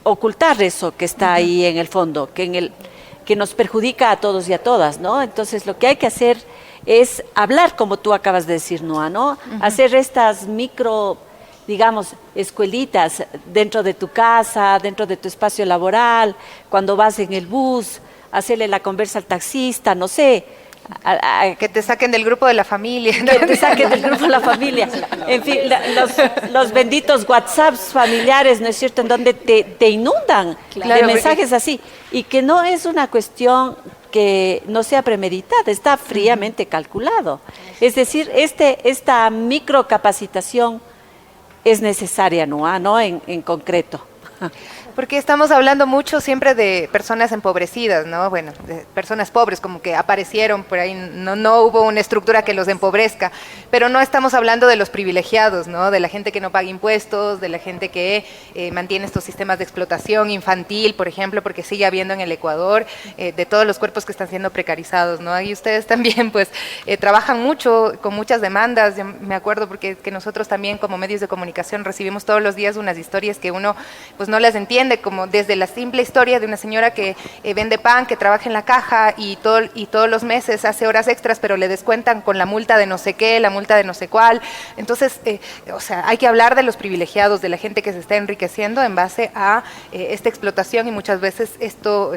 ocultar eso que está ahí en el fondo, que nos perjudica a todos y a todas, ¿no? Entonces, lo que hay que hacer es hablar, como tú acabas de decir, Noa, ¿no? Hacer estas micro, digamos, escuelitas dentro de tu casa, dentro de tu espacio laboral, cuando vas en el bus, hacerle la conversa al taxista, no sé. Que te saquen del grupo de la familia. Que te saquen del grupo de la familia. En fin, los benditos WhatsApps familiares, ¿no es cierto?, en donde te inundan de mensajes así. Y que no es una cuestión que no sea premeditada, está fríamente calculado. Es decir, esta microcapacitación es necesaria, ¿no? En concreto. Porque estamos hablando mucho siempre de personas empobrecidas, ¿no? Bueno, de personas pobres, como que aparecieron por ahí, no hubo una estructura que los empobrezca, pero no estamos hablando de los privilegiados, ¿no? De la gente que no paga impuestos, de la gente que mantiene estos sistemas de explotación infantil, por ejemplo, porque sigue habiendo en el Ecuador, de todos los cuerpos que están siendo precarizados, ¿no? Y ustedes también, pues, trabajan mucho, con muchas demandas. Yo me acuerdo porque que nosotros también, como medios de comunicación, recibimos todos los días unas historias que uno, pues, no las entiende, como desde la simple historia de una señora que vende pan, que trabaja en la caja y todos los meses hace horas extras, pero le descuentan con la multa de no sé qué, la multa de no sé cuál. Entonces, o sea, hay que hablar de los privilegiados, de la gente que se está enriqueciendo en base a esta explotación, y muchas veces esto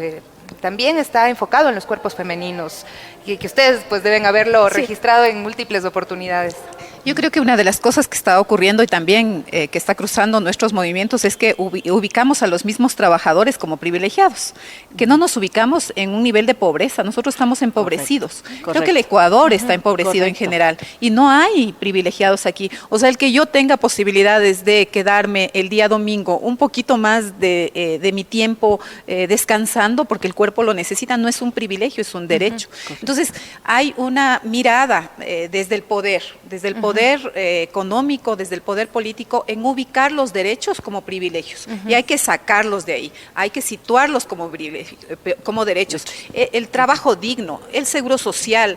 también está enfocado en los cuerpos femeninos, y que ustedes pues deben haberlo registrado en múltiples oportunidades. Yo creo que una de las cosas que está ocurriendo y también que está cruzando nuestros movimientos es que ubicamos a los mismos trabajadores como privilegiados, que no nos ubicamos en un nivel de pobreza, nosotros estamos empobrecidos. Correcto. Creo que el Ecuador está empobrecido en general y no hay privilegiados aquí. O sea, el que yo tenga posibilidades de quedarme el día domingo un poquito más de mi tiempo descansando, porque el cuerpo lo necesita, no es un privilegio, es un derecho. Entonces, hay una mirada desde el poder económico, desde el poder político, en ubicar los derechos como privilegios. Y hay que sacarlos de ahí, hay que situarlos como derechos. El trabajo digno, el seguro social,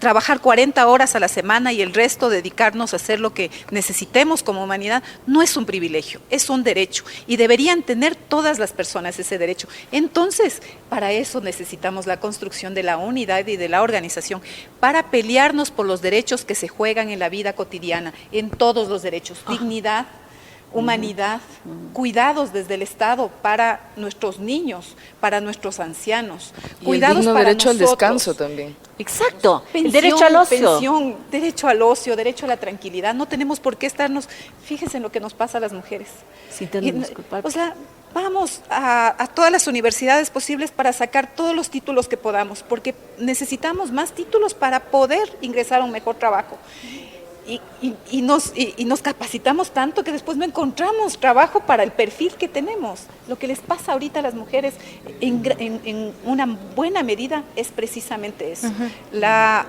trabajar 40 horas a la semana y el resto dedicarnos a hacer lo que necesitemos como humanidad, no es un privilegio, es un derecho. Y deberían tener todas las personas ese derecho. Entonces, para eso necesitamos la construcción de la unidad y de la organización, para pelearnos por los derechos que se juegan en la vida cotidiana, en todos los derechos, dignidad, humanidad, cuidados desde el Estado para nuestros niños, para nuestros ancianos, y cuidados el digno para derecho nosotros. Al descanso también. Exacto, Pensión, el derecho al ocio. Pensión, derecho al ocio, derecho a la tranquilidad. No tenemos por qué estarnos, fíjense en lo que nos pasa a las mujeres. O sea, vamos a todas las universidades posibles para sacar todos los títulos que podamos, porque necesitamos más títulos para poder ingresar a un mejor trabajo. Y nos capacitamos tanto que después no encontramos trabajo para el perfil que tenemos. Lo que les pasa ahorita a las mujeres en una buena medida es precisamente eso. La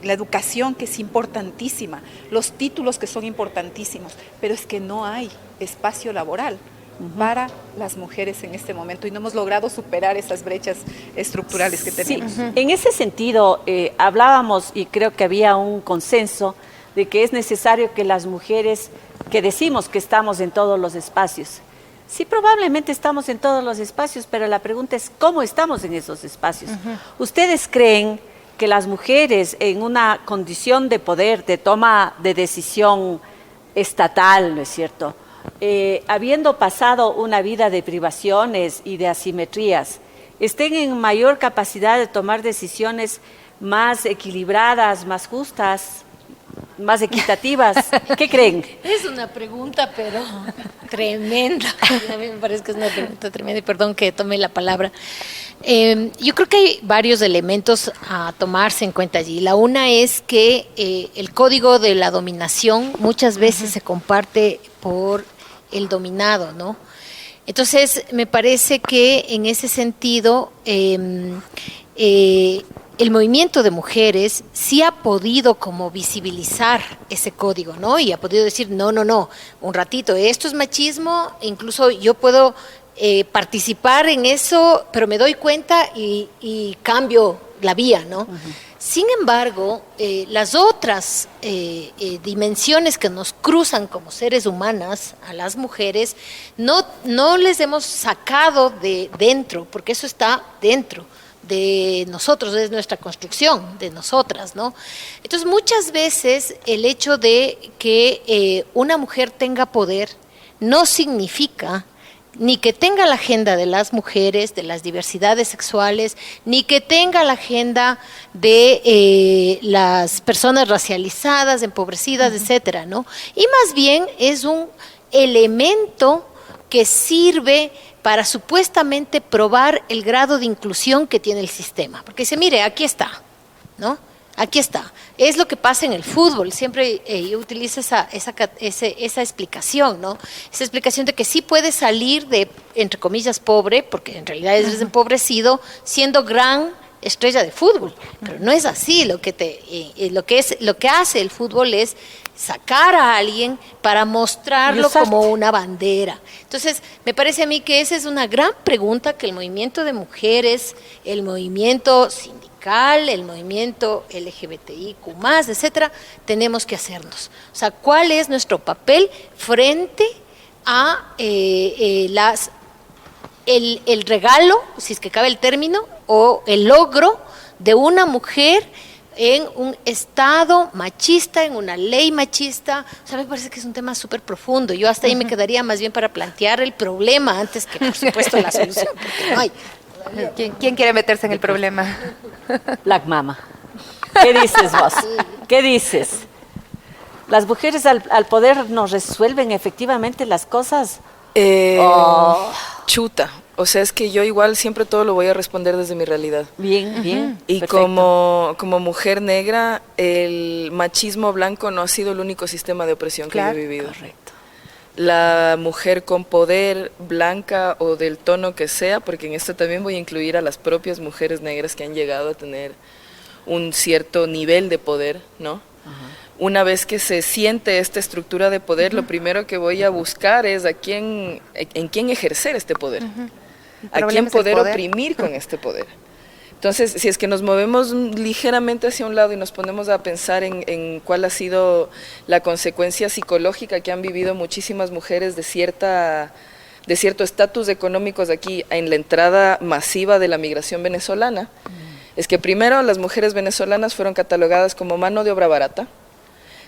educación, que es importantísima, los títulos, que son importantísimos, pero es que no hay espacio laboral para las mujeres en este momento y no hemos logrado superar esas brechas estructurales que tenemos. Sí, en ese sentido hablábamos, y creo que había un consenso de que es necesario que las mujeres, que decimos que estamos en todos los espacios, sí, probablemente estamos en todos los espacios, pero la pregunta es ¿cómo estamos en esos espacios? ¿Ustedes creen que las mujeres en una condición de poder, de toma de decisión estatal, ¿no es cierto?, habiendo pasado una vida de privaciones y de asimetrías, estén en mayor capacidad de tomar decisiones más equilibradas, más justas, más equitativas? ¿Qué creen? Es una pregunta, pero Tremenda. A mí me parece que es una pregunta tremenda y perdón que tome la palabra. Yo creo que hay varios elementos a tomarse en cuenta allí. La una es que el código de la dominación muchas veces se comparte por el dominado, ¿no? Entonces, me parece que en ese sentido, el movimiento de mujeres sí ha podido como visibilizar ese código, ¿no? Y ha podido decir, no, un ratito, esto es machismo, incluso yo puedo participar en eso, pero me doy cuenta y cambio la vía, ¿no? Sin embargo, las otras dimensiones que nos cruzan como seres humanas a las mujeres, no les hemos sacado de dentro, porque eso está dentro de nosotros, es nuestra construcción, de nosotras, ¿no? Entonces, muchas veces el hecho de que una mujer tenga poder no significa ni que tenga la agenda de las mujeres, de las diversidades sexuales, ni que tenga la agenda de las personas racializadas, empobrecidas, etcétera, ¿no? Y más bien es un elemento que sirve para supuestamente probar el grado de inclusión que tiene el sistema. Porque dice, mire, aquí está, ¿no? Aquí está. Es lo que pasa en el fútbol. Siempre yo utilizo esa explicación, ¿no? Esa explicación de que sí puedes salir de, entre comillas, pobre, porque en realidad eres empobrecido, siendo gran estrella de fútbol. Pero no es así. Lo que hace el fútbol es sacar a alguien para mostrarlo como una bandera. Entonces, me parece a mí que esa es una gran pregunta que el movimiento de mujeres, el movimiento sindical, el movimiento LGBTIQ+, etcétera, tenemos que hacernos. O sea, ¿cuál es nuestro papel frente a el regalo, si es que cabe el término, o el logro de una mujer en un estado machista, en una ley machista? O sea, me parece que es un tema súper profundo. Yo hasta ahí me quedaría más bien para plantear el problema antes que, por supuesto, la solución, porque no hay. ¿Quién quiere meterse en el problema? Black Mama. ¿Qué dices vos? ¿Qué dices? ¿Las mujeres al poder nos resuelven efectivamente las cosas? Chuta. O sea, es que yo igual siempre todo lo voy a responder desde mi realidad. Bien. Y perfecto. como mujer negra, el machismo blanco no ha sido el único sistema de opresión que yo he vivido. Correcto. La mujer con poder, blanca o del tono que sea, porque en esto también voy a incluir a las propias mujeres negras que han llegado a tener un cierto nivel de poder, ¿no? Una vez que se siente esta estructura de poder, lo primero que voy a buscar es en quién ejercer este poder, a quién poder oprimir con este poder. Entonces, si es que nos movemos ligeramente hacia un lado y nos ponemos a pensar en cuál ha sido la consecuencia psicológica que han vivido muchísimas mujeres de cierto estatus económicos aquí en la entrada masiva de la migración venezolana, es que primero las mujeres venezolanas fueron catalogadas como mano de obra barata.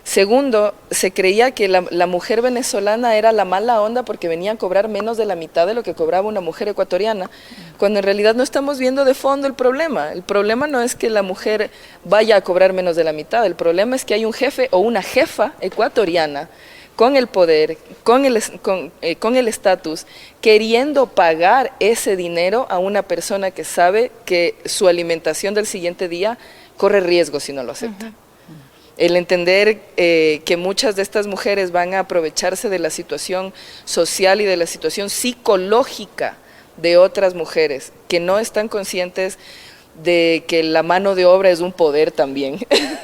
Segundo, se creía que la mujer venezolana era la mala onda porque venía a cobrar menos de la mitad de lo que cobraba una mujer ecuatoriana, cuando en realidad no estamos viendo de fondo el problema. El problema no es que la mujer vaya a cobrar menos de la mitad, el problema es que hay un jefe o una jefa ecuatoriana con el poder, con el estatus, queriendo pagar ese dinero a una persona que sabe que su alimentación del siguiente día corre riesgo si no lo acepta. El entender que muchas de estas mujeres van a aprovecharse de la situación social y de la situación psicológica de otras mujeres, que no están conscientes de que la mano de obra es un poder también,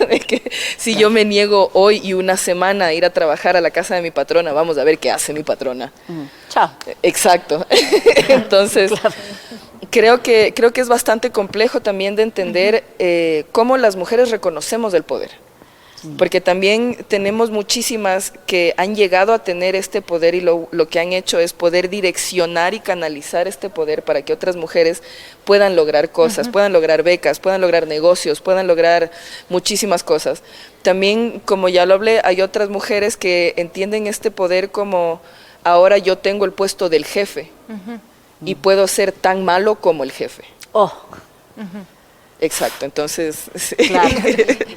de que si yo me niego hoy y una semana a ir a trabajar a la casa de mi patrona, vamos a ver qué hace mi patrona. Chao. Exacto. Entonces, creo que es bastante complejo también de entender cómo las mujeres reconocemos el poder. Porque también tenemos muchísimas que han llegado a tener este poder y lo que han hecho es poder direccionar y canalizar este poder para que otras mujeres puedan lograr cosas, puedan lograr becas, puedan lograr negocios, puedan lograr muchísimas cosas. También, como ya lo hablé, hay otras mujeres que entienden este poder como ahora yo tengo el puesto del jefe y puedo ser tan malo como el jefe. Exacto, entonces... Sí. Claro,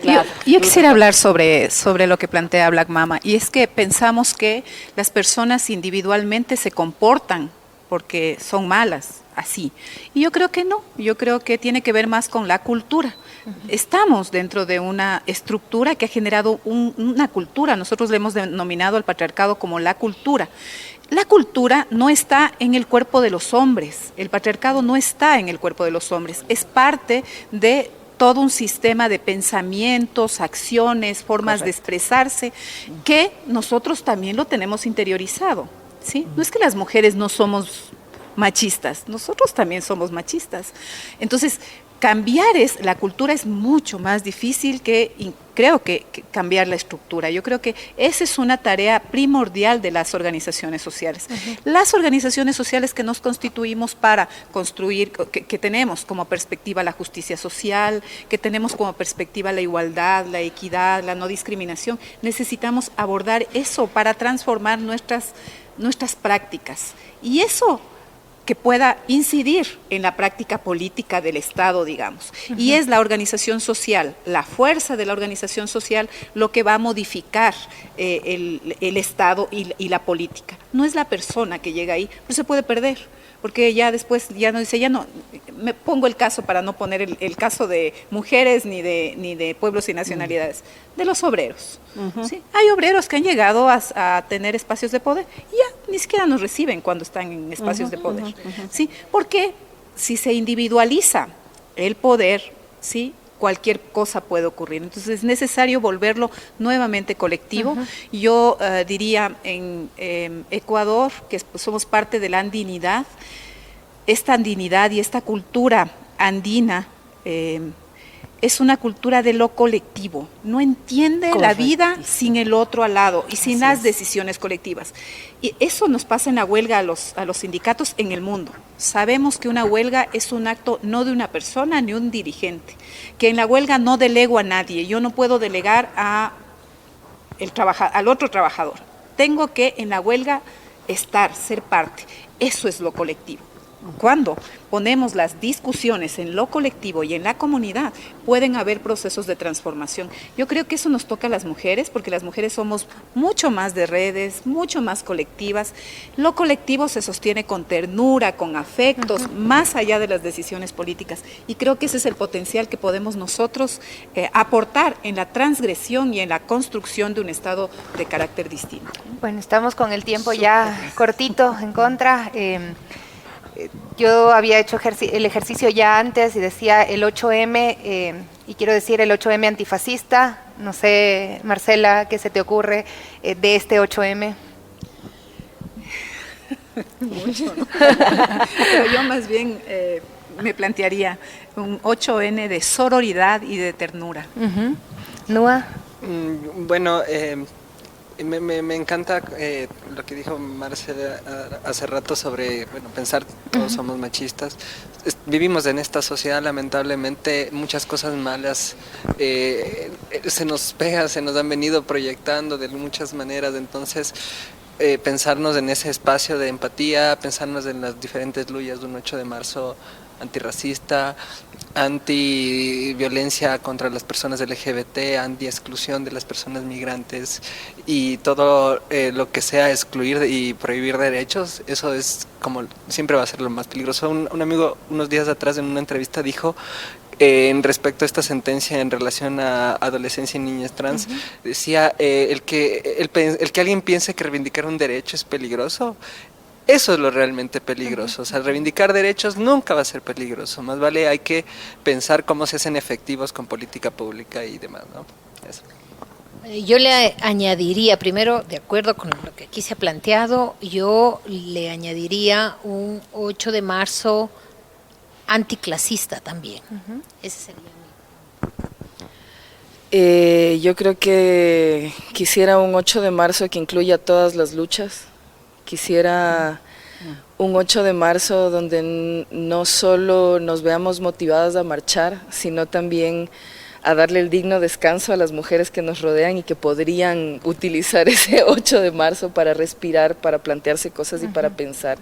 claro. Yo quisiera hablar sobre lo que plantea Black Mama, y es que pensamos que las personas individualmente se comportan porque son malas, así. Y yo creo que no, yo creo que tiene que ver más con la cultura. Estamos dentro de una estructura que ha generado una cultura, nosotros le hemos denominado al patriarcado como la cultura. La cultura no está en el cuerpo de los hombres, el patriarcado no está en el cuerpo de los hombres, es parte de todo un sistema de pensamientos, acciones, formas de expresarse, que nosotros también lo tenemos interiorizado, ¿sí? No es que las mujeres no somos machistas, nosotros también somos machistas. Entonces, cambiar la cultura es mucho más difícil creo que cambiar la estructura. Yo creo que esa es una tarea primordial de las organizaciones sociales. Las organizaciones sociales que nos constituimos para construir, que tenemos como perspectiva la justicia social, que tenemos como perspectiva la igualdad, la equidad, la no discriminación, necesitamos abordar eso para transformar nuestras prácticas. Y eso que pueda incidir en la práctica política del Estado, digamos. Y es la organización social, la fuerza de la organización social lo que va a modificar el Estado y la política. No es la persona que llega ahí, pero se puede perder, porque ya después me pongo el caso para no poner el caso de mujeres ni de pueblos y nacionalidades, de los obreros. ¿Sí? Hay obreros que han llegado a tener espacios de poder y ya ni siquiera nos reciben cuando están en espacios de poder. ¿Sí? Porque si se individualiza el poder, ¿sí?, cualquier cosa puede ocurrir. Entonces es necesario volverlo nuevamente colectivo. Yo diría en Ecuador, que somos parte de la andinidad, esta andinidad y esta cultura andina es una cultura de lo colectivo, no entiende la vida sin el otro al lado y sin las decisiones colectivas. Y eso nos pasa en la huelga a los sindicatos en el mundo. Sabemos que una huelga es un acto no de una persona ni un dirigente, que en la huelga no delego a nadie, yo no puedo delegar al otro trabajador. Tengo que en la huelga ser parte. Eso es lo colectivo. Cuando ponemos las discusiones en lo colectivo y en la comunidad, pueden haber procesos de transformación. Yo creo que eso nos toca a las mujeres, porque las mujeres somos mucho más de redes, mucho más colectivas. Lo colectivo se sostiene con ternura, con afectos, más allá de las decisiones políticas. Y creo que ese es el potencial que podemos nosotros aportar en la transgresión y en la construcción de un Estado de carácter distinto. Bueno, estamos con el tiempo ya cortito en contra. Yo había hecho el ejercicio ya antes y decía el 8M, y quiero decir el 8M antifascista. No sé, Marcela, ¿qué se te ocurre de este 8M? Mucho, ¿no? Pero yo más bien me plantearía un 8N de sororidad y de ternura. Nua. Bueno, me encanta lo que dijo Marcela hace rato sobre pensar todos somos machistas. Vivimos en esta sociedad, lamentablemente, muchas cosas malas se nos han venido proyectando de muchas maneras. Entonces, pensarnos en ese espacio de empatía, pensarnos en las diferentes luchas de un 8 de marzo antirracista, anti-violencia contra las personas LGBT, anti-exclusión de las personas migrantes y todo lo que sea excluir y prohibir derechos, eso es como siempre va a ser lo más peligroso. Un amigo unos días atrás en una entrevista dijo en respecto a esta sentencia en relación a adolescencia y niñas trans, decía el que alguien piense que reivindicar un derecho es peligroso. Eso es lo realmente peligroso. O sea, reivindicar derechos nunca va a ser peligroso. Más vale hay que pensar cómo se hacen efectivos con política pública y demás, ¿no? Eso. Yo le añadiría, primero, de acuerdo con lo que aquí se ha planteado, yo le añadiría un 8 de marzo anticlasista también. Ese sería yo creo que quisiera un 8 de marzo que incluya todas las luchas. Quisiera un 8 de marzo donde no solo nos veamos motivadas a marchar, sino también a darle el digno descanso a las mujeres que nos rodean y que podrían utilizar ese 8 de marzo para respirar, para plantearse cosas y para pensar.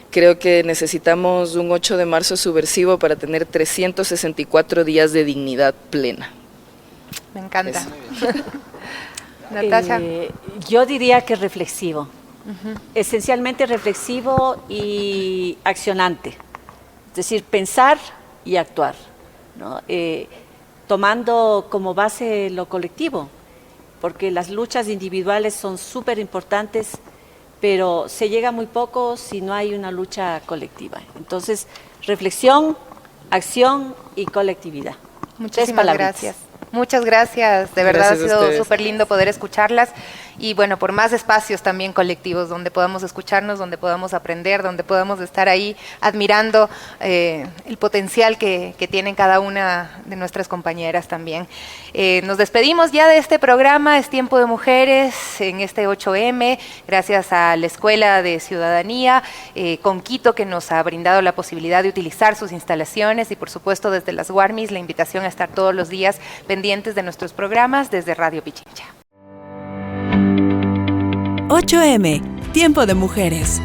Creo que necesitamos un 8 de marzo subversivo para tener 364 días de dignidad plena. Me encanta. Eso. Natasha. Yo diría que reflexivo, esencialmente reflexivo y accionante, es decir, pensar y actuar, ¿no? Tomando como base lo colectivo, porque las luchas individuales son súper importantes, pero se llega muy poco si no hay una lucha colectiva. Entonces, reflexión, acción y colectividad. Muchísimas gracias. Muchas gracias, de verdad Gracias a ha sido ustedes. súper lindo poder escucharlas y bueno, por más espacios también colectivos donde podamos escucharnos, donde podamos aprender, donde podamos estar ahí admirando el potencial que tienen cada una de nuestras compañeras también. Nos despedimos ya de este programa, es Tiempo de Mujeres, en este 8M, gracias a la Escuela de Ciudadanía, con Quito, que nos ha brindado la posibilidad de utilizar sus instalaciones y por supuesto desde las Guarmis, la invitación a estar todos los días pendientes de nuestros programas desde Radio Pichincha. 8M, Tiempo de Mujeres.